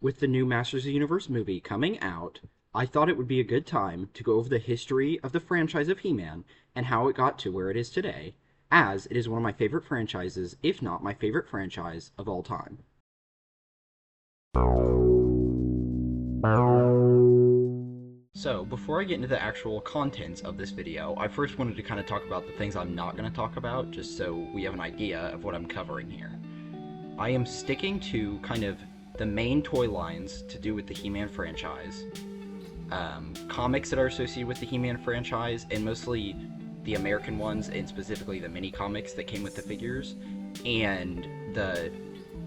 With the new Masters of the Universe movie coming out, I thought it would be a good time to go over the history of the franchise of He-Man and how it got to where it is today, as it is one of my favorite franchises, if not my favorite franchise of all time. So, before I get into the actual contents of this video, I first wanted to kind of talk about the things I'm not going to talk about, just so we have an idea of what I'm covering here. I am sticking to kind of the main toy lines to do with the He-Man franchise, comics that are associated with the He-Man franchise, and mostly the American ones, and specifically the mini-comics that came with the figures, and the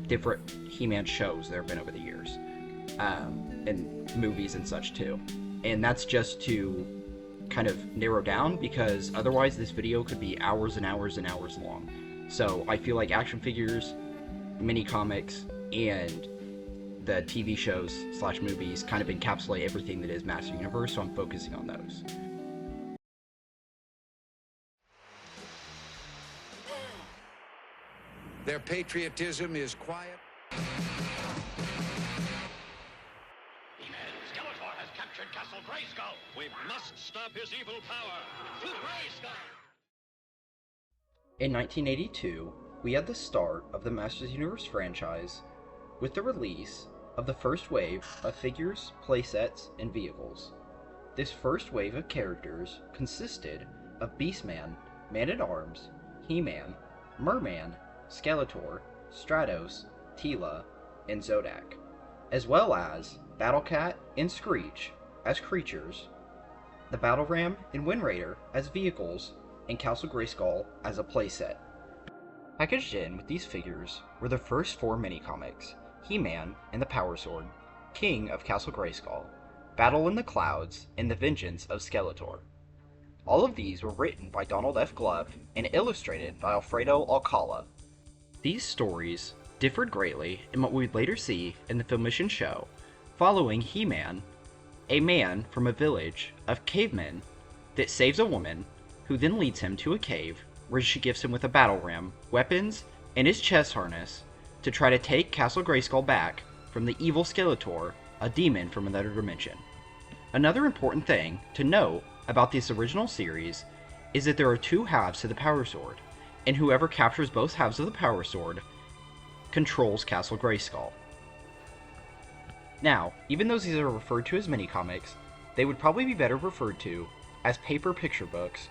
different He-Man shows there have been over the years, and movies and such too. And that's just to kind of narrow down, because otherwise this video could be hours and hours and hours long. So I feel like action figures, mini-comics, and the TV shows / movies kind of encapsulate everything that is Master Universe, so I'm focusing on those. Their patriotism is quiet. Skeletor has captured Castle Grayskull. We must stop his evil power. To Grayskull! In 1982, we had the start of the Masters of the Universe franchise with the release of the first wave of figures, playsets, and vehicles. This first wave of characters consisted of Beastman, Man-at-Arms, He-Man, Merman, Skeletor, Stratos, Teela, and Zodak, as well as Battlecat and Screech as creatures, the Battle Ram and Wind Raider as vehicles, and Castle Grayskull as a playset. Packaged in with these figures were the first 4 mini-comics: He-Man and the Power Sword, King of Castle Grayskull, Battle in the Clouds, and The Vengeance of Skeletor. All of these were written by Donald F. Glove and illustrated by Alfredo Alcala. These stories differed greatly in what we'd later see in the Filmation show, following He-Man, a man from a village of cavemen that saves a woman, who then leads him to a cave where she gifts him with a battle ram, weapons, and his chest harness to try to take Castle Grayskull back from the evil Skeletor, a demon from another dimension. Another important thing to note about this original series is that there are 2 halves to the Power Sword, and whoever captures both halves of the Power Sword controls Castle Grayskull. Now, even though these are referred to as mini-comics, they would probably be better referred to as paper picture books,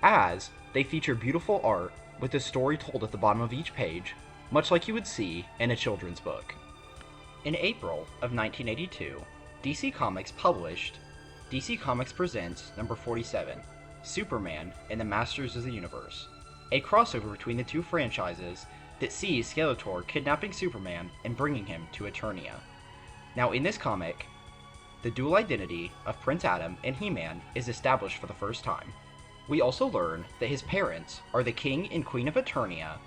as they feature beautiful art with a story told at the bottom of each page, much like you would see in a children's book. In April of 1982, DC Comics published DC Comics Presents number 47, Superman and the Masters of the Universe, a crossover between the 2 franchises that sees Skeletor kidnapping Superman and bringing him to Eternia. Now, in this comic, the dual identity of Prince Adam and He-Man is established for the first time. We also learn that his parents are the King and Queen of Eternia,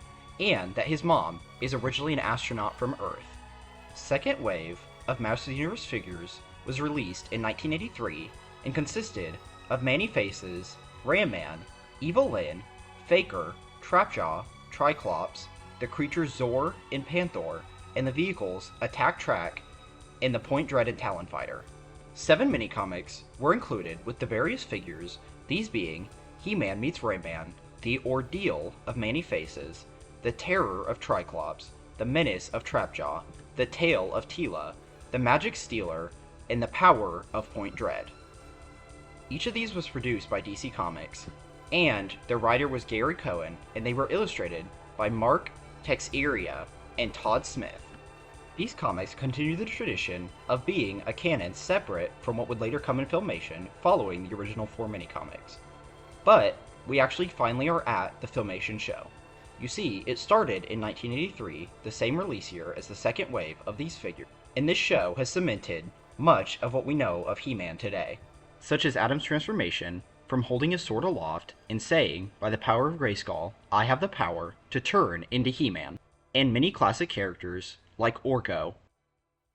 and that his mom is originally an astronaut from Earth. Second wave of Masters of the Universe figures was released in 1983 and consisted of Man-E-Faces, Ram-Man, Evil Lyn, Faker, Trapjaw, Triclops, the creatures Zor and Panther, and the vehicles Attack Track and the Point Dread and Talon Fighter. 7 mini-comics were included with the various figures, these being He-Man meets Ram-Man, The Ordeal of Man-E-Faces, The Terror of Triclops, The Menace of Trapjaw, The Tale of Teela, The Magic Stealer, and The Power of Point Dread. Each of these was produced by DC Comics, and their writer was Gary Cohen, and they were illustrated by Mark Texeira and Todd Smith. These comics continue the tradition of being a canon separate from what would later come in Filmation following the original 4 mini-comics. But we actually finally are at the Filmation show. You see, it started in 1983, the same release year as the second wave of these figures, and this show has cemented much of what we know of He-Man today, such as Adam's transformation from holding his sword aloft and saying, "By the power of Grayskull, I have the power to turn into He-Man," and many classic characters like Orko.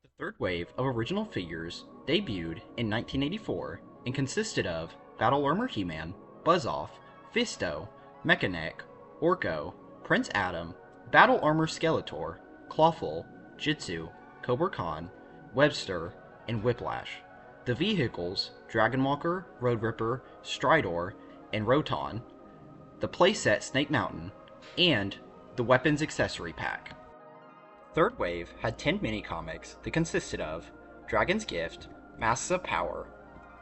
The third wave of original figures debuted in 1984 and consisted of Battle Armor He-Man, Buzz-Off, Fisto, Mechanic, Orko, Prince Adam, Battle Armor Skeletor, Clawful, Jitsu, Cobra Khan, Webster, and Whiplash. The vehicles, Dragonwalker, Road Ripper, Stridor, and Roton. The playset Snake Mountain, and the weapons accessory pack. Third Wave had 10 mini-comics that consisted of Dragon's Gift, Masks of Power,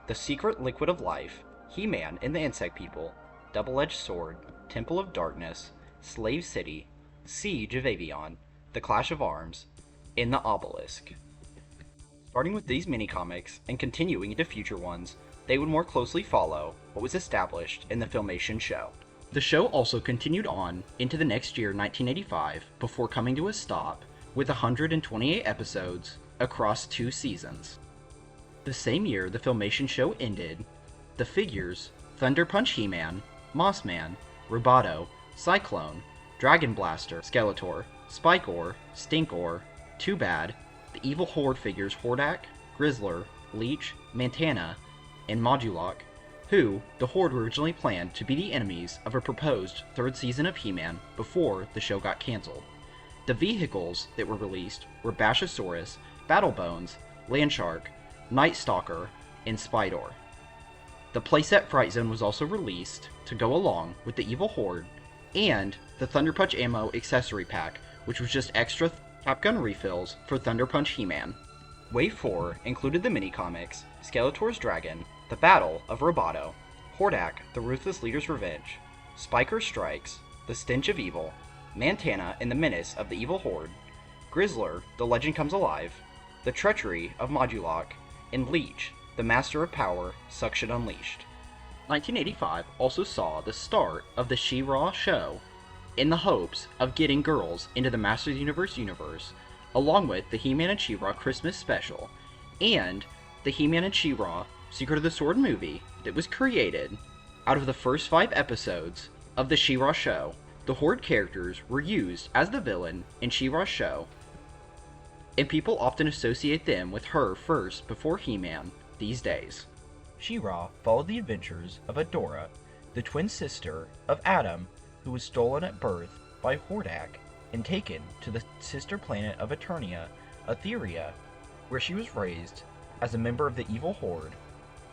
The Secret Liquid of Life, He-Man and the Insect People, Double-Edged Sword, Temple of Darkness, Slave City, Siege of Avion, The Clash of Arms, and The Obelisk. Starting with these mini-comics and continuing into future ones, they would more closely follow what was established in the Filmation show. The show also continued on into the next year, 1985, before coming to a stop with 128 episodes across 2 seasons. The same year the Filmation show ended, the figures Thunder Punch He-Man, Mossman, Roboto, Cyclone, Dragon Blaster, Skeletor, Spike-Or, Stink-Or, Too Bad, the Evil Horde figures Hordak, Grizzler, Leech, Mantana, and Modulok, who the Horde were originally planned to be the enemies of a proposed 3rd season of He-Man before the show got cancelled. The vehicles that were released were Bashosaurus, Battlebones, Landshark, Night Stalker, and Spydor. The playset Fright Zone was also released to go along with the Evil Horde, and the Thunder Punch Ammo accessory pack, which was just extra Top Gun refills for Thunder Punch He-Man. Wave 4 included the mini-comics Skeletor's Dragon, The Battle of Roboto, Hordak, The Ruthless Leader's Revenge, Spiker Strikes, The Stench of Evil, Mantana and the Menace of the Evil Horde, Grizzler, The Legend Comes Alive, The Treachery of Modulok, and Leech, The Master of Power, Suction Unleashed. 1985 also saw the start of the She-Ra show in the hopes of getting girls into the Masters universe, along with the He-Man and She-Ra Christmas special, and the He-Man and She-Ra Secret of the Sword movie that was created out of the first 5 episodes of the She-Ra show. The Horde characters were used as the villain in She-Ra's show, and people often associate them with her first before He-Man these days. She-Ra followed the adventures of Adora, the twin sister of Adam, who was stolen at birth by Hordak and taken to the sister planet of Eternia, Etheria, where she was raised as a member of the Evil Horde,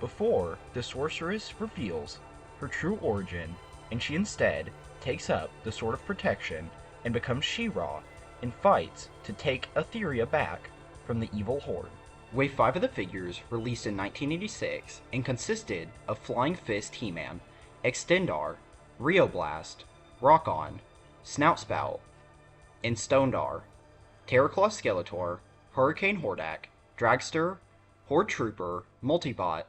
before the sorceress reveals her true origin, and she instead takes up the Sword of Protection and becomes She-Ra and fights to take Etheria back from the Evil Horde. Wave 5 of the figures released in 1986 and consisted of Flying Fist He-Man, Extendar, Rio Blast, Rock-On, Snoutspout, and Stonedar, Terraclaw Skeletor, Hurricane Hordak, Dragster, Horde Trooper, Multibot,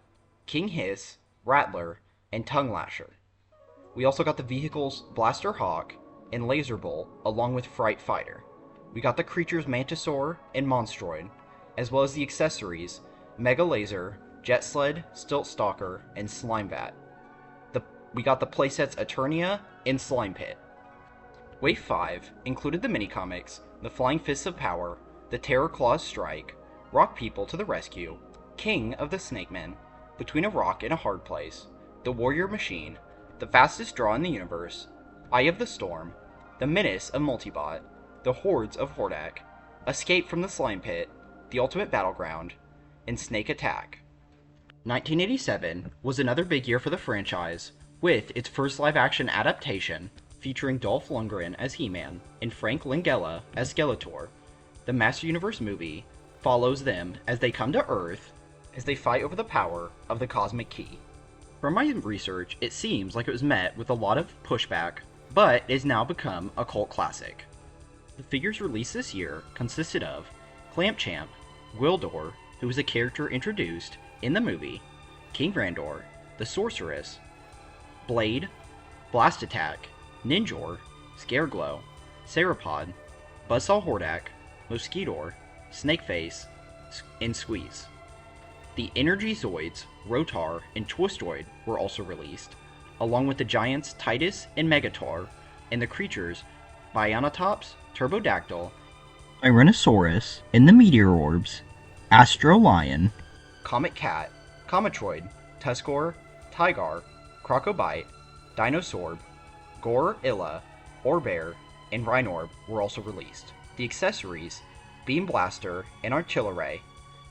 King Hiss, Rattler, and Tongue Lasher. We also got the vehicles Blaster Hawk and Laser Bull, along with Fright Fighter. We got the creatures Mantisaur and Monstroid, as well as the accessories Mega Laser, Jet Sled, Stilt Stalker, and Slime Bat. We got the playsets Eternia and Slime Pit. Wave 5 included the mini-comics The Flying Fists of Power, The Terror Claws Strike, Rock People to the Rescue, King of the Snake Men, Between a Rock and a Hard Place, The Warrior Machine, The Fastest Draw in the Universe, Eye of the Storm, The Menace of Multibot, The Hordes of Hordak, Escape from the Slime Pit, The Ultimate Battleground, and Snake Attack. 1987 was another big year for the franchise, with its first live-action adaptation featuring Dolph Lundgren as He-Man and Frank Langella as Skeletor. The Master Universe movie follows them as they come to Earth as they fight over the power of the Cosmic Key. From my research, it seems like it was met with a lot of pushback, but is now become a cult classic. The figures released this year consisted of Clamp Champ, Gwildor, who was a character introduced in the movie, King Randor, the Sorceress, Blade, Blast Attack, Ninjor, Scareglow, Ceropod, Buzzsaw Hordak, Mosquitor, Snakeface, and Squeeze. The Energy Zoids, Rotar, and Twistoid were also released, along with the giants Titus and Megator, and the creatures Bionatops, Turbodactyl, Tyrannosaurus, and the Meteor Orbs, Astro Lion, Comet Cat, Cometroid, Tuskor, Tygar, Crocobite, Dinosaur, Gorilla, Orbear, and Rhinorb were also released. The accessories Beam Blaster and Artillery,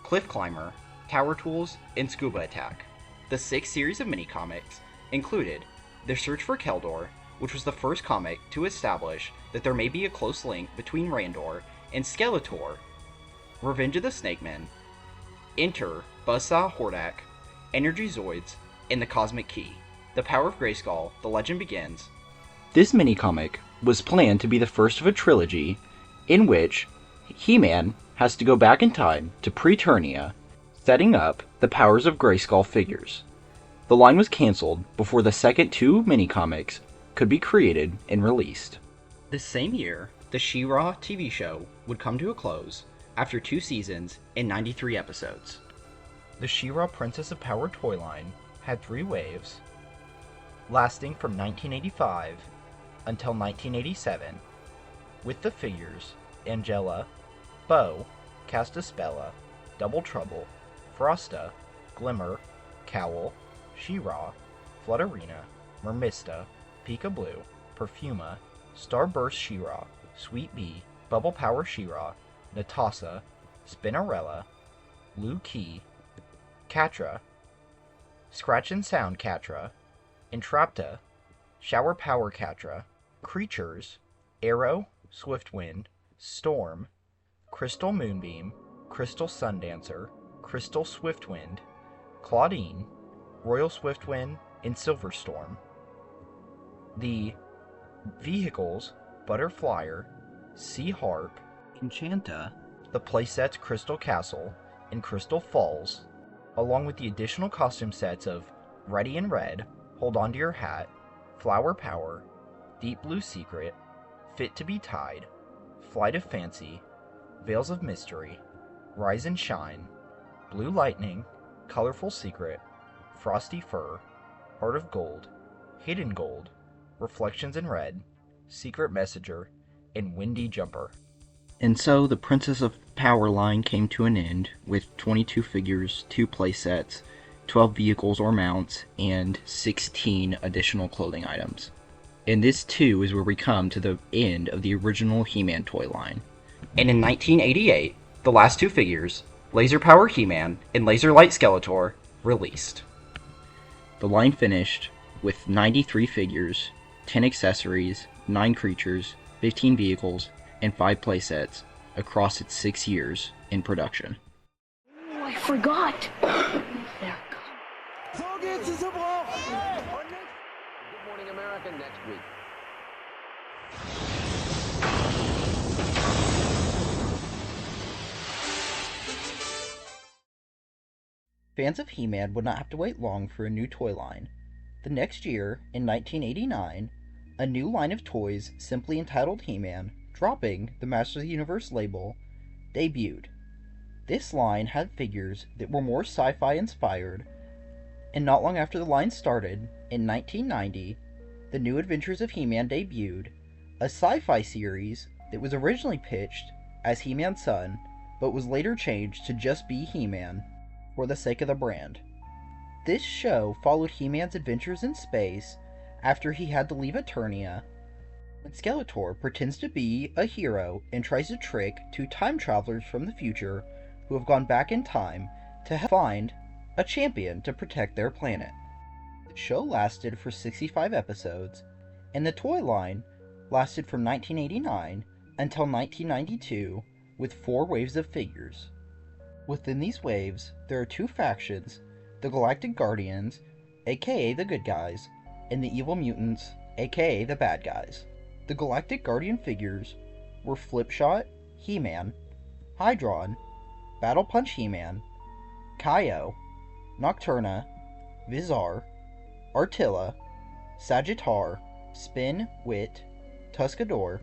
Cliff Climber, Tower Tools, and Scuba Attack. The 6th series of mini-comics included The Search for Keldor, which was the first comic to establish that there may be a close link between Randor and Skeletor, Revenge of the Snakemen, Enter Buzzsaw Hordak, Energy Zoids, and the Cosmic Key. The Power of Grayskull, The Legend Begins. This mini-comic was planned to be the first of a trilogy in which He-Man has to go back in time to Preternia, setting up the Powers of Grayskull figures. The line was cancelled before the second 2 mini-comics could be created and released. This same year, the She-Ra TV show would come to a close after 2 seasons and 93 episodes. The She-Ra Princess of Power toy line had 3 waves, lasting from 1985 until 1987, with the figures Angela, Bo, Castaspella, Double Trouble, Frosta, Glimmer, Cowl, She-Ra, Flutterina, Mermista, Pika Blue, Perfuma, Starburst She-Ra, Sweet Bee, Bubble Power She-Ra, Natasha, Spinnerella, Lou Key, Catra, Scratch and Sound Catra, Entrapta, Shower Power Catra, Creatures, Arrow, Swiftwind, Storm, Crystal Moonbeam, Crystal Sundancer, Crystal Swiftwind, Claudine, Royal Swiftwind, and Silverstorm. The vehicles Butterflyer, Sea Harp, Enchanta, the playsets Crystal Castle, and Crystal Falls, along with the additional costume sets of Ready in Red, Hold On to Your Hat, Flower Power, Deep Blue Secret, Fit to be Tied, Flight of Fancy, Veils of Mystery, Rise and Shine, Blue Lightning, Colorful Secret, Frosty Fur, Heart of Gold, Hidden Gold, Reflections in Red, Secret Messenger, and Windy Jumper. And so the Princess of Power line came to an end with 22 figures, 2 playsets, 12 vehicles or mounts, and 16 additional clothing items. And this too is where we come to the end of the original He-Man toy line. And in 1988, the last 2 figures, Laser Power He-Man and Laser Light Skeletor, released. The line finished with 93 figures, 10 accessories, 9 creatures, 15 vehicles, and 5 playsets across its 6 years in production. Oh, I forgot. There it comes. Good Morning America next week. Fans of He-Man would not have to wait long for a new toy line. The next year, in 1989, a new line of toys simply entitled He-Man, dropping the Masters of the Universe label, debuted. This line had figures that were more sci-fi inspired, and not long after the line started, in 1990, The New Adventures of He-Man debuted, a sci-fi series that was originally pitched as He-Man's Son, but was later changed to just be He-Man, for the sake of the brand. This show followed He-Man's adventures in space after he had to leave Eternia, when Skeletor pretends to be a hero and tries to trick 2 time travelers from the future who have gone back in time to find a champion to protect their planet. The show lasted for 65 episodes, and the toy line lasted from 1989 until 1992 with 4 waves of figures. Within these waves, there are 2 factions, the Galactic Guardians, aka the good guys, and the Evil Mutants, aka the bad guys. The Galactic Guardian figures were Flipshot, He-Man, Hydron, Battle Punch He-Man, Kaio, Nocturna, Vizar, Artilla, Sagittar, Spin Wit, Tuscador,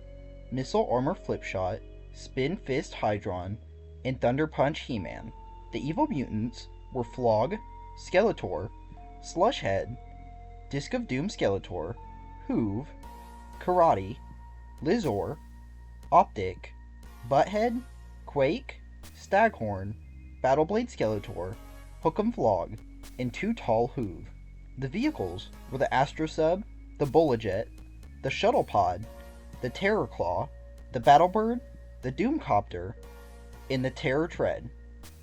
Missile Armor Flipshot, Spin Fist Hydron, and Thunder Punch He-Man. The Evil Mutants were Flog, Skeletor, Slushhead, Disc of Doom Skeletor, Hoove, Karate, Lizor, Optic, Butthead, Quake, Staghorn, Battleblade Skeletor, Hook'em Flog, and 2 tall Hoove. The vehicles were the Astrosub, the Bullajet, the Shuttlepod, the Terror Claw, the Battlebird, the Doomcopter, and the Terror Tread.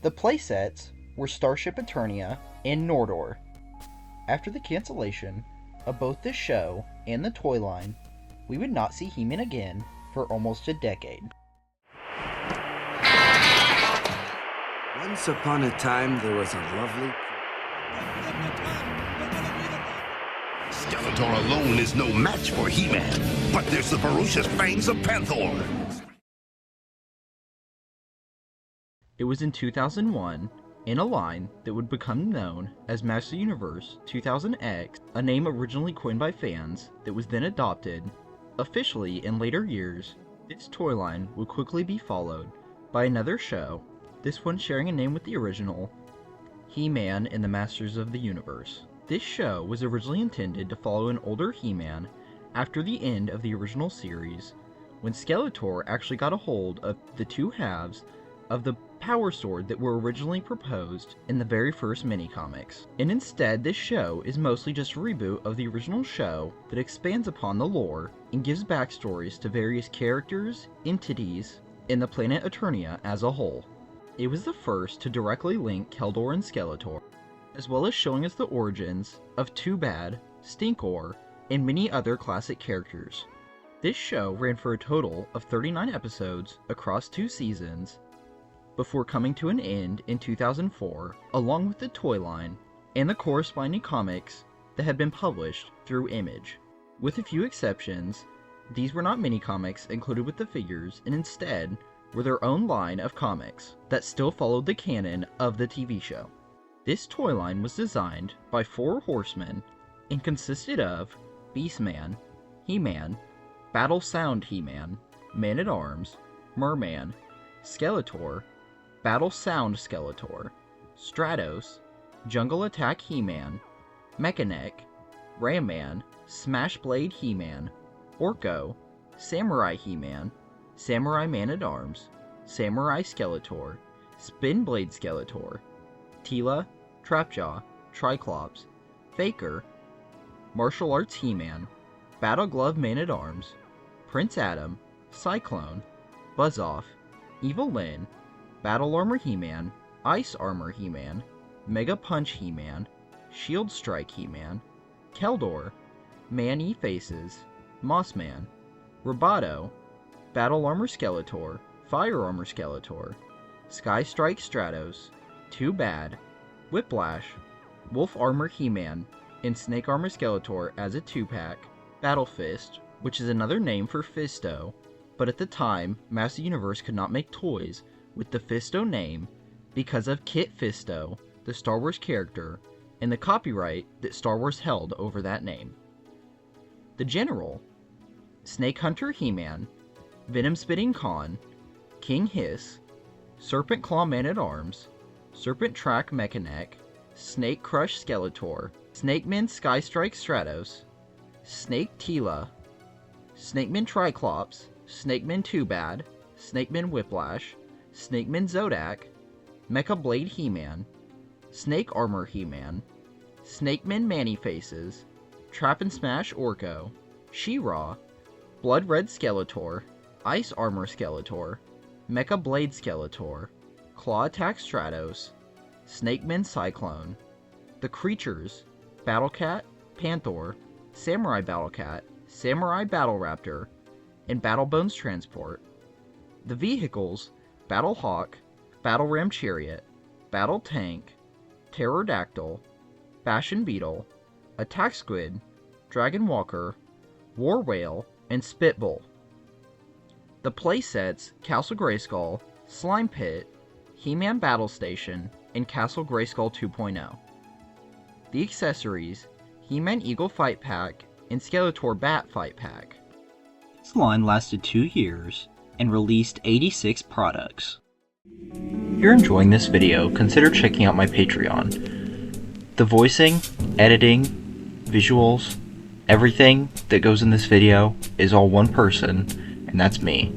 The playsets were Starship Eternia and Nordor. After the cancellation of both the show and the toy line, we would not see He-Man again for almost a decade. Once upon a time, there was a lovely... Skeletor alone is no match for He-Man, but there's the ferocious fangs of Panther. It was in 2001, in a line that would become known as Master Universe 2000X, a name originally coined by fans that was then adopted. Officially, in later years, this toy line would quickly be followed by another show, this one sharing a name with the original, He-Man and the Masters of the Universe. This show was originally intended to follow an older He-Man after the end of the original series, when Skeletor actually got a hold of the two halves of the Power Sword that were originally proposed in the very first mini-comics. And instead, this show is mostly just a reboot of the original show that expands upon the lore and gives backstories to various characters, entities, and the planet Eternia as a whole. It was the first to directly link Keldor and Skeletor, as well as showing us the origins of Too Bad, Stinkor, and many other classic characters. This show ran for a total of 39 episodes across 2 seasons, before coming to an end in 2004, along with the toy line and the corresponding comics that had been published through Image. With a few exceptions, these were not mini-comics included with the figures, and instead were their own line of comics that still followed the canon of the TV show. This toy line was designed by 4 horsemen and consisted of Beastman, He-Man, Battle Sound He-Man, Man-at-Arms, Merman, Skeletor, Battle Sound Skeletor, Stratos, Jungle Attack He-Man, Mechaneck, Ram-Man, Smash Blade He-Man, Orko, Samurai He-Man, Samurai Man-at-Arms, Samurai Skeletor, Spin Blade Skeletor, Tila, Trapjaw, Triclops, Faker, Martial Arts He-Man, Battle Glove Man-at-Arms, Prince Adam, Cyclone, Buzz-Off, Evil Lyn, Battle Armor He-Man, Ice Armor He-Man, Mega Punch He-Man, Shield Strike He-Man, Keldor, Man-E-Faces, Mossman, Roboto, Battle Armor Skeletor, Fire Armor Skeletor, Sky Strike Stratos, Too Bad, Whiplash, Wolf Armor He-Man, and Snake Armor Skeletor as a 2-pack, Battle Fist, which is another name for Fisto, but at the time, Master Universe could not make toys with the Fisto name because of Kit Fisto, the Star Wars character, and the copyright that Star Wars held over that name. The General, Snake Hunter He-Man, Venom Spitting Khan, King Hiss, Serpent Claw Man-at-Arms, Serpent Track Mechaneck, Snake Crush Skeletor, Snakeman Sky Strike Stratos, Snake Tila, Snakeman Triclops, Snakeman Too Bad, Snakeman Whiplash, Snakeman Zodak, Mecha Blade He-Man, Snake Armor He-Man, Snakeman Man-E-Faces, Trap and Smash Orko, She-Ra, Blood Red Skeletor, Ice Armor Skeletor, Mecha Blade Skeletor, Claw Attack Stratos, Snakeman Cyclone, The Creatures, Battlecat, Panther, Samurai Battlecat, Samurai Battle Raptor, and Battle Bones Transport. The vehicles, Battle Hawk, Battle Ram Chariot, Battle Tank, Pterodactyl, Bastion Beetle, Attack Squid, Dragon Walker, War Whale, and Spitbull. The playsets, Castle Grayskull, Slime Pit, He-Man Battle Station, and Castle Grayskull 2.0. The accessories, He-Man Eagle Fight Pack, and Skeletor Bat Fight Pack. This line lasted 2 years and released 86 products. If you're enjoying this video, consider checking out my Patreon. The voicing, editing, visuals, everything that goes in this video is all one person, and that's me.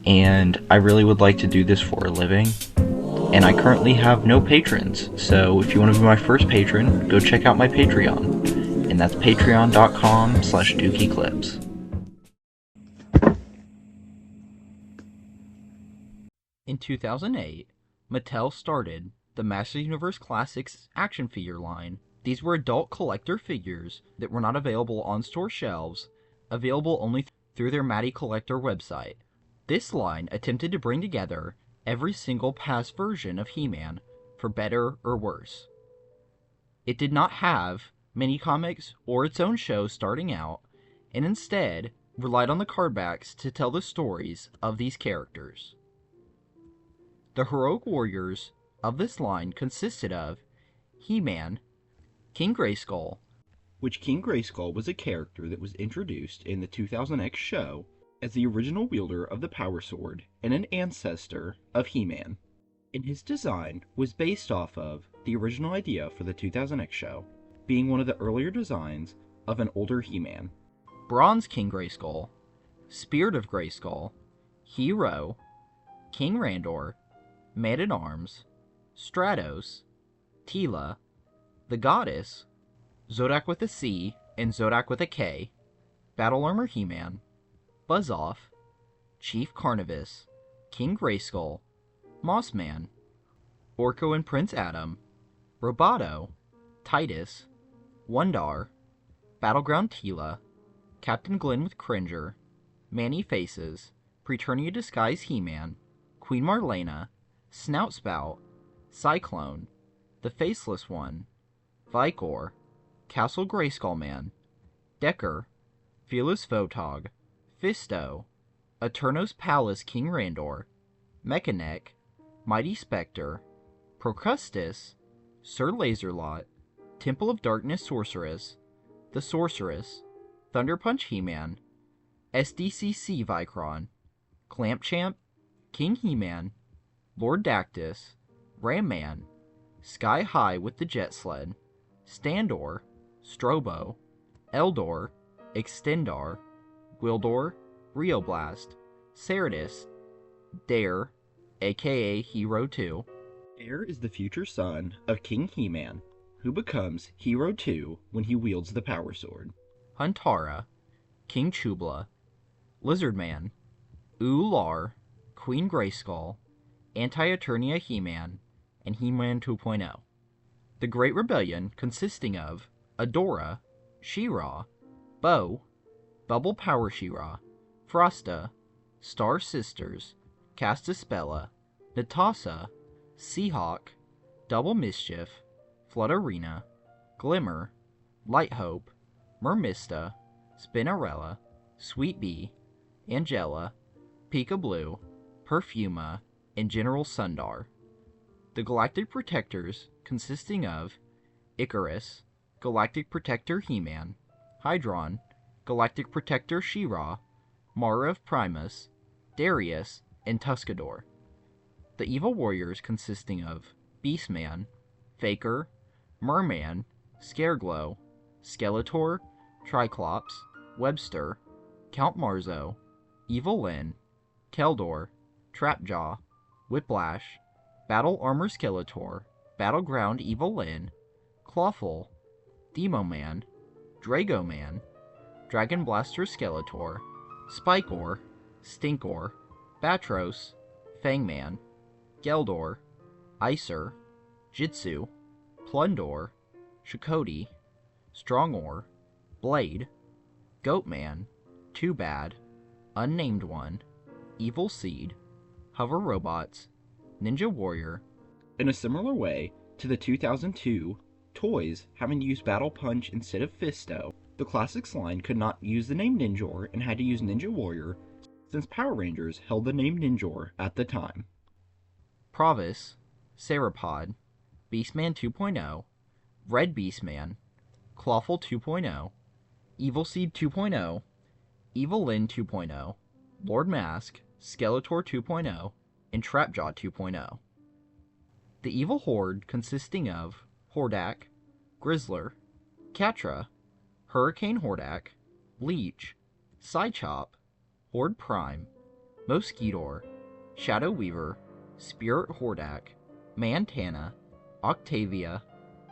And I really would like to do this for a living, and I currently have no patrons, so if you want to be my first patron, go check out my Patreon, and that's patreon.com/DookieClips. In 2008, Mattel started the Master Universe Classics action figure line. These were adult collector figures that were not available on store shelves, available only through their Matty Collector website. This line attempted to bring together every single past version of He-Man, for better or worse. It did not have mini-comics or its own show starting out, and instead relied on the cardbacks to tell the stories of these characters. The heroic warriors of this line consisted of He-Man, King Grayskull, which King Grayskull was a character that was introduced in the 2000X show as the original wielder of the Power Sword and an ancestor of He-Man. And his design was based off of the original idea for the 2000X show, being one of the earlier designs of an older He-Man. Bronze King Grayskull, Spirit of Grayskull, Hero, King Randor, Man-at-Arms, Stratos, Tila, the Goddess, Zodak with a C and Zodak with a K, Battle Armor He-Man, Buzz-Off, Chief Carnivus, King Grayskull, Mossman, Orko and Prince Adam, Roboto, Titus, Wundar, Battleground Tila, Captain Glenn with Cringer, Manny Faces, Preternia Disguise He-Man, Queen Marlena, Snoutspout, Cyclone, the Faceless One, Vicor, Castle Grayskull Man, Decker, Fearless Photog, Fisto, Eternos Palace King Randor, Mechanic, Mighty Spectre, Procustus, Sir Laserlot, Temple of Darkness Sorceress, the Sorceress, Thunder Punch He-Man, SDCC Vicron, Clampchamp, King He-Man, Lord Dactyls, Ram Man, Sky High with the Jet Sled, Standor, Strobo, Eldor, Extendar, Gwildor, Rioblast, Ceratus, Dare, aka Hero 2. Dare is the future son of King He-Man, who becomes Hero 2 when he wields the Power Sword. Huntara, King Chubla, Lizardman, Ular, Queen Grayskull, Anti-Eternia He-Man, and He-Man 2.0. The Great Rebellion consisting of Adora, She-Ra, Bo, Bubble Power She-Ra, Frosta, Star Sisters, Castaspella, Natasha, Seahawk, Double Mischief, Flutterina, Glimmer, Lighthope, Mermista, Spinnerella, Sweet Bee, Angela, Peekaboo, Perfuma, and General Sundar. The Galactic Protectors consisting of Icarus, Galactic Protector He-Man, Hydron, Galactic Protector She-Ra, Mara of Primus, Darius, and Tuscador. The Evil Warriors consisting of Beastman, Faker, Merman, Scareglow, Skeletor, Triclops, Webster, Count Marzo, Evil Lyn, Keldor, Trapjaw, Whiplash, Battle Armor Skeletor, Battleground Evil Lyn, Clawful, Demoman, Dragoman, Dragon Blaster Skeletor, Spikor, Stinkor, Batros, Fangman, Geldor, Icer, Jitsu, Plundor, Shakoti, Strongor, Blade, Goatman, Too Bad, Unnamed One, Evil Seed, Hover Robots, Ninja Warrior. In a similar way to the 2002 toys having to use Battle Punch instead of Fisto, the Classics line could not use the name Ninjor and had to use Ninja Warrior since Power Rangers held the name Ninjor at the time. Provis, Serapod, Beastman 2.0, Red Beastman, Clawful 2.0, Evil Seed 2.0, Evil Lyn 2.0, Lord Mask, Skeletor 2.0, and Trapjaw 2.0. The Evil Horde consisting of Hordak, Grizzler, Catra, Hurricane Hordak, Leech, Psychop, Horde Prime, Mosquitor, Shadow Weaver, Spirit Hordak, Mantana, Octavia,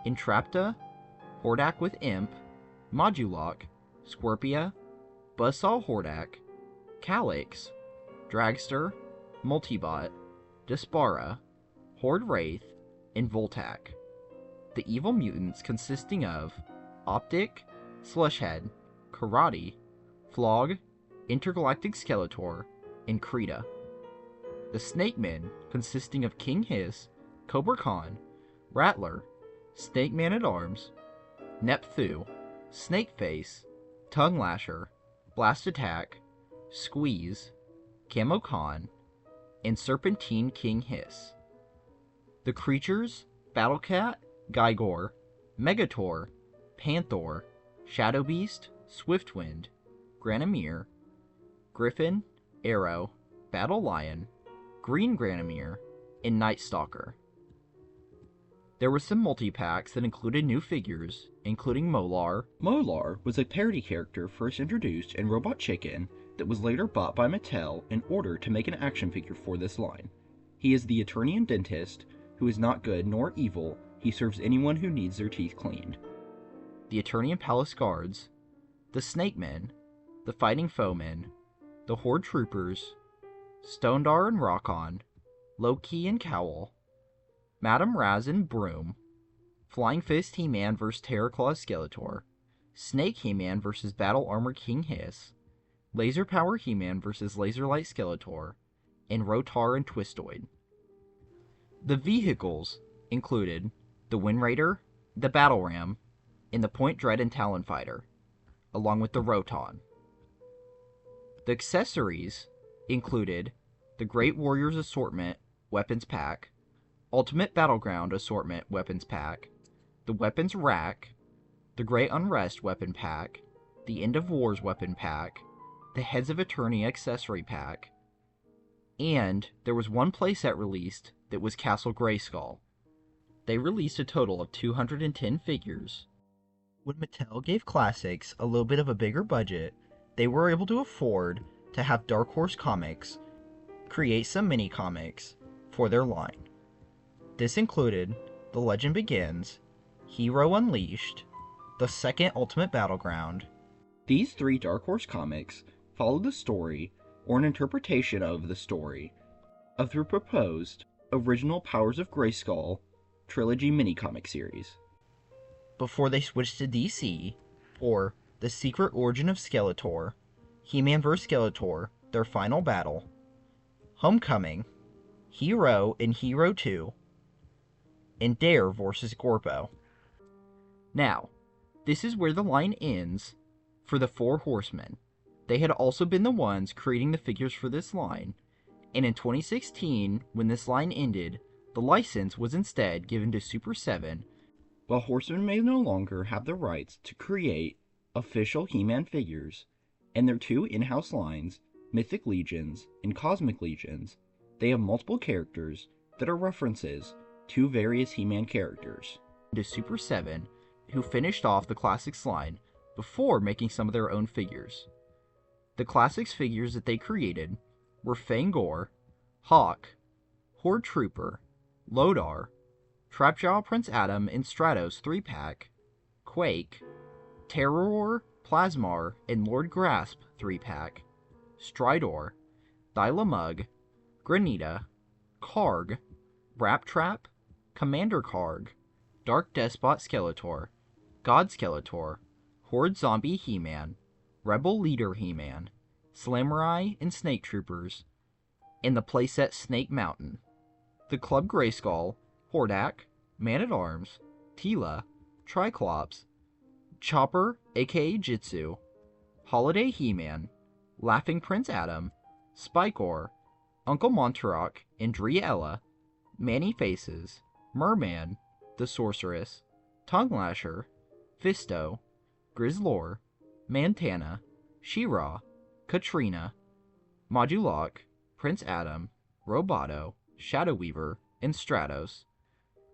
Entrapta, Hordak with Imp, Modulok, Scorpia, Buzzsaw Hordak, Calyx, Dragster, Multibot, Despara, Horde Wraith, and Voltac. The evil mutants consisting of Optic, Slushhead, Karate, Flog, Intergalactic Skeletor, and Krita. The Snake Men consisting of King Hiss, Cobra Khan, Rattler, Snake Man-at-Arms, Nepthu, Snakeface, Tongue Lasher, Blast Attack, Squeeze, Camo Khan, and Serpentine King Hiss. The creatures, Battlecat, Gygor, Megator, Panther, Shadow Beast, Swiftwind, Granomir, Griffin, Arrow, Battle Lion, Green Granomir, and Night Stalker. There were some multi-packs that included new figures, including Molar. Molar was a parody character first introduced in Robot Chicken that was later bought by Mattel in order to make an action figure for this line. He is the attorney and dentist who is not good nor evil. He serves anyone who needs their teeth cleaned. The attorney and palace guards, the Snake Men, the Fighting Foemen, the Horde Troopers, Stondar and Rockon, Loki and Cowl, Madame Raz and Broom, Flying Fist He-Man vs. Terrorclaw Skeletor, Snake He-Man vs. Battle Armor King Hiss, Laser Power He-Man vs. Laserlight Skeletor, and Rotar and Twistoid. The vehicles included the Wind Raider, the Battle Ram, and the Point Dread and Talon Fighter, along with the Roton. The accessories included the Great Warriors Assortment Weapons Pack, Ultimate Battleground Assortment Weapons Pack, the Weapons Rack, the Great Unrest Weapon Pack, the End of Wars Weapon Pack, the Heads of Eternity Accessory Pack, and there was one playset released that was Castle Grayskull. They released a total of 210 figures. When Mattel gave Classics a little bit of a bigger budget, they were able to afford to have Dark Horse Comics create some mini-comics for their line. This included The Legend Begins, Hero Unleashed, The Second Ultimate Battleground. These 3 Dark Horse comics follow the story, or an interpretation of the story, of the proposed original Powers of Grayskull trilogy mini-comic series. Before they switched to DC, or The Secret Origin of Skeletor, He-Man vs. Skeletor, Their Final Battle, Homecoming, Hero and Hero 2, and Dare vs. Gorpo. Now, this is where the line ends for the 4 Horsemen. They had also been the ones creating the figures for this line, and in 2016, when this line ended, the license was instead given to Super 7, while Horsemen may no longer have the rights to create official He-Man figures, and their 2 in-house lines, Mythic Legions and Cosmic Legions, they have multiple characters that are references to various He-Man characters. To Super 7, who finished off the Classics line before making some of their own figures. The Classics figures that they created were Fangor, Hawk, Horde Trooper, Lodar, Trapjaw Prince Adam and Stratos 3-pack, Quake, Terror, Plasmar, and Lord Grasp 3-pack, Stridor, Thylamug, Granita, Karg, Rap Trap, Commander Karg, Dark Despot Skeletor, God Skeletor, Horde Zombie He-Man, Rebel Leader He-Man, Slamurai and Snake Troopers, and the playset Snake Mountain. The Club Grayskull, Hordak, Man-at-Arms, Tila, Triclops, Chopper aka Jitsu, Holiday He-Man, Laughing Prince Adam, Spikor, Uncle Montarock and Driella, Manny Faces, Merman, the Sorceress, Tongue Lasher, Fisto, Grizzlor, Mantana, She-Ra, Katrina, Modulok, Prince Adam, Roboto, Shadow Weaver, and Stratos,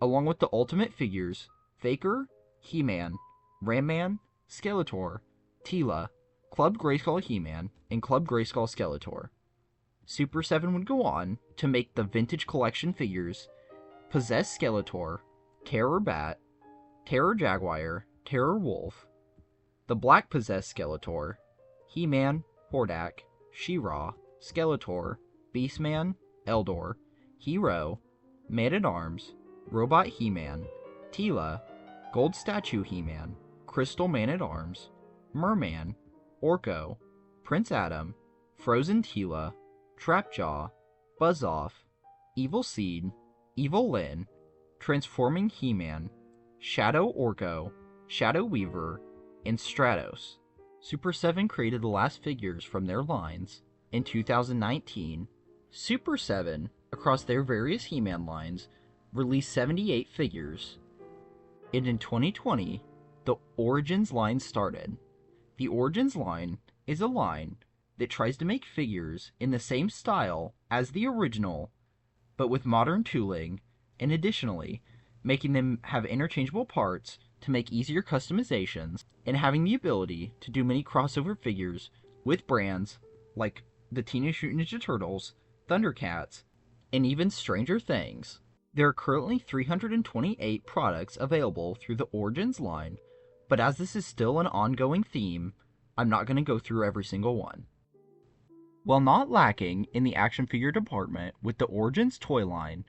along with the Ultimate figures Faker, He-Man, Ram-Man, Skeletor, Tila, Club Grayskull He-Man, and Club Grayskull Skeletor. Super 7 would go on to make the Vintage Collection figures Possess Skeletor, Terror Bat, Terror Jaguar, Terror Wolf, the Black Possessed Skeletor, He-Man, Hordak, She-Ra, Skeletor, Beastman, Eldor, Hero, Man-at-Arms, Robot He-Man, Teela, Gold Statue He-Man, Crystal Man-at-Arms, Merman, Orko, Prince Adam, Frozen Teela, Trapjaw, Buzz-Off, Evil Seed, Evil Lyn, Transforming He-Man, Shadow Orko, Shadow Weaver, and Stratos. Super 7 created the last figures from their lines. In 2019, Super 7, across their various He-Man lines, released 78 figures. And in 2020, the Origins line started. The Origins line is a line that tries to make figures in the same style as the original, but with modern tooling, and additionally, making them have interchangeable parts to make easier customizations, and having the ability to do many crossover figures with brands like the Teenage Mutant Ninja Turtles, Thundercats, and even Stranger Things. There are currently 328 products available through the Origins line, but as this is still an ongoing theme, I'm not going to go through every single one. While not lacking in the action figure department with the Origins toy line,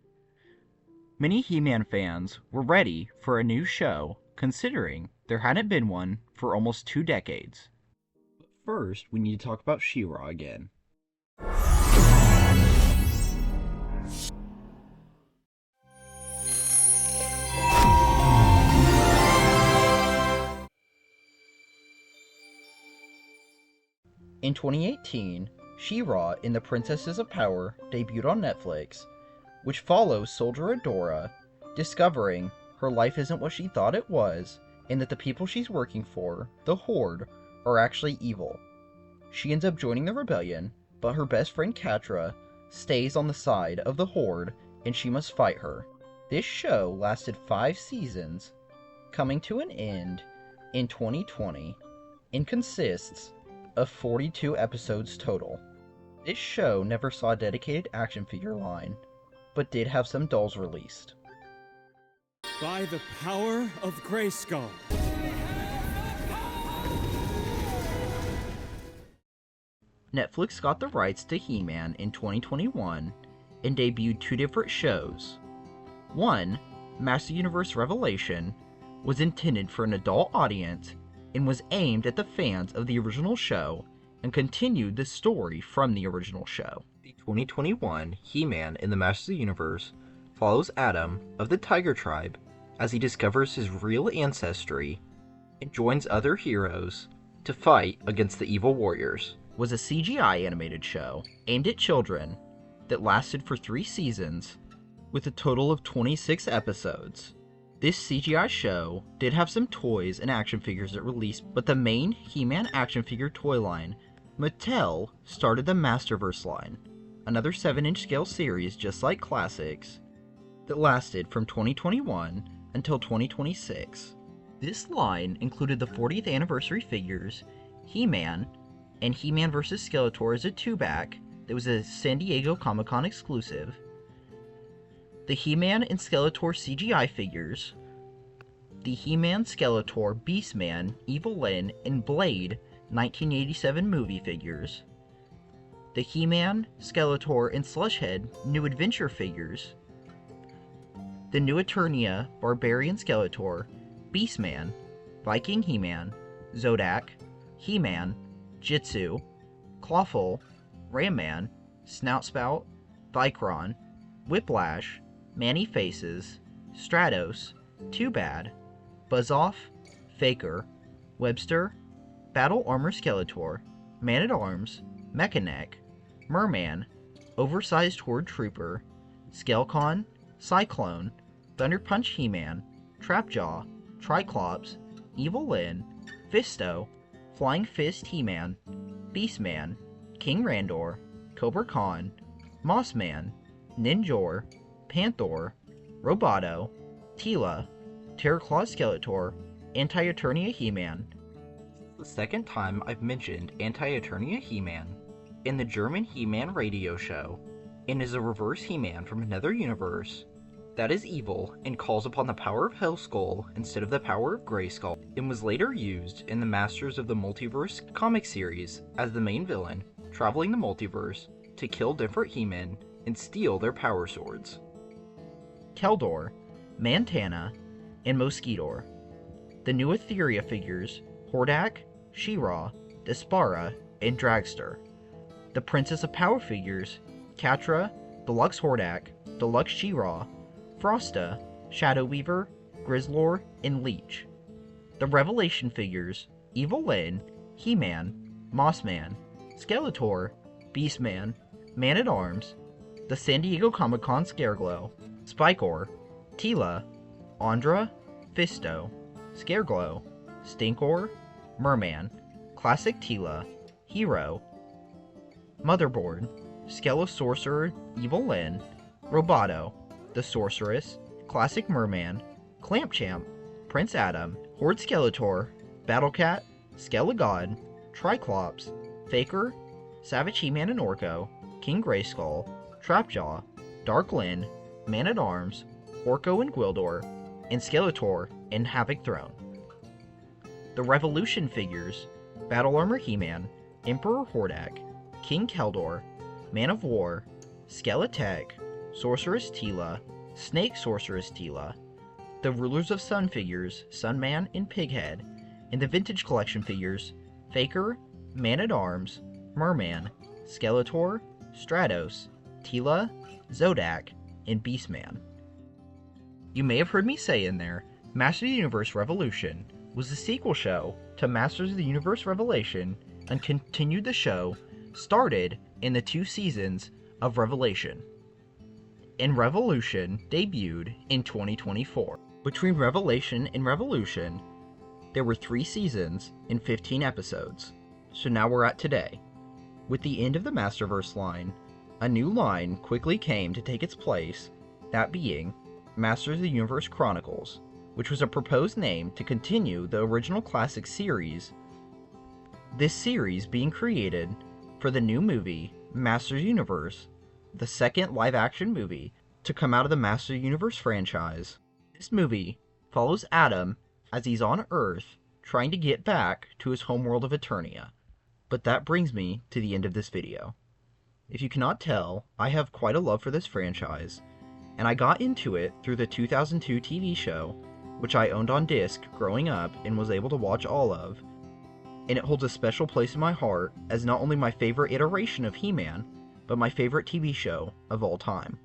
many He-Man fans were ready for a new show, considering there hadn't been one for almost 2 decades. But first, we need to talk about She-Ra again. In 2018, She-Ra in The Princesses of Power debuted on Netflix, which follows Soldier Adora discovering her life isn't what she thought it was, and that the people she's working for, the Horde, are actually evil. She ends up joining the rebellion, but her best friend Catra stays on the side of the Horde, and she must fight her. This show lasted 5 seasons, coming to an end in 2020, and consists of 42 episodes total. This show never saw a dedicated action figure line, but did have some dolls released. By the power of Grayskull. Netflix got the rights to He-Man in 2021 and debuted 2 different shows. One, Master Universe Revelation, was intended for an adult audience and was aimed at the fans of the original show and continued the story from the original show. The 2021 He-Man in the Master Universe follows Adam of the Tiger Tribe as he discovers his real ancestry and joins other heroes to fight against the evil warriors. It was a CGI animated show aimed at children that lasted for 3 seasons with a total of 26 episodes. This CGI show did have some toys and action figures that released, but the main He-Man action figure toy line, Mattel started the Masterverse line, another 7-inch scale series just like Classics, that lasted from 2021 until 2026. This line included the 40th anniversary figures, He-Man, and He-Man vs. Skeletor as a 2-back that was a San Diego Comic-Con exclusive, the He-Man and Skeletor CGI figures, the He-Man, Skeletor, Beastman, Evil Lyn, and Blade 1987 movie figures, the He-Man, Skeletor, and Slushhead New Adventure figures, the New Eternia, Barbarian Skeletor, Beastman, Viking He-Man, Zodak, He-Man, Jitsu, Clawful, Ram-Man, Snoutspout, Vicron, Whiplash, Manny Faces, Stratos, Too Bad, Buzz-Off, Faker, Webster, Battle Armor Skeletor, Man-at-Arms, Mechanic, Merman, Oversized Horde Trooper, Skelecon, Cyclone, Thunder Punch He-Man, Trapjaw, Triclops, Evil Lyn, Fisto, Flying Fist He-Man, Beastman, King Randor, Cobra Khan, Mossman, Ninjor, Panther, Roboto, Teela, Terraclaw Skeletor, Anti-Eternia He-Man. The second time I've mentioned Anti-Eternia He-Man in the German He-Man radio show, and is a reverse He-Man from another universe that is evil and calls upon the power of Hellskull instead of the power of Grayskull, and was later used in the Masters of the Multiverse comic series as the main villain, traveling the multiverse to kill different He-Men and steal their power swords. Keldor, Mantana, and Mosquitor. The new Etheria figures, Hordak, She-Ra, Despara, and Dragster. The Princess of Power figures, Catra, Deluxe Hordak, Deluxe She-Ra, Frosta, Shadow Weaver, Grizzlor, and Leech. The Revelation figures, Evil Lyn, He-Man, Mossman, Skeletor, Beastman, Man-at-Arms, the San Diego Comic-Con Scareglow, Spikor, Tila, Andra, Fisto, Scareglow, Stinkor, Merman, Classic Tila, Hero, Motherboard, Skelesorcerer, Evil Lyn, Roboto, the Sorceress, Classic Merman, Clampchamp, Prince Adam, Horde Skeletor, Battlecat, Skelegod, Triclops, Faker, Savage He-Man and Orko, King Grayskull, Trapjaw, Dark Lyn, Man-at-Arms, Orko and Gwildor, and Skeletor and Havoc Throne. The Revolution figures, Battle Armor He-Man, Emperor Hordak, King Keldor, Man of War, Skeletech, Sorceress Tila, Snake Sorceress Tila, the Rulers of Sun figures, Sunman and Pighead, and the Vintage Collection figures, Faker, Man-at-Arms, Merman, Skeletor, Stratos, Tila, Zodak, and Beastman. You may have heard me say in there, Masters of the Universe Revolution was the sequel show to Masters of the Universe Revelation and continued the show started in the 2 seasons of Revelation. And Revolution debuted in 2024. Between Revelation and Revolution, there were 3 seasons and 15 episodes. So now we're at today. With the end of the Masterverse line, a new line quickly came to take its place, that being Masters of the Universe Chronicles, which was a proposed name to continue the original classic series, this series being created for the new movie Masters of the Universe, the second live-action movie to come out of the Masters of the Universe franchise. This movie follows Adam as he's on Earth trying to get back to his homeworld of Eternia. But that brings me to the end of this video. If you cannot tell, I have quite a love for this franchise, and I got into it through the 2002 TV show, which I owned on disc growing up and was able to watch all of, and it holds a special place in my heart as not only my favorite iteration of He-Man, but my favorite TV show of all time.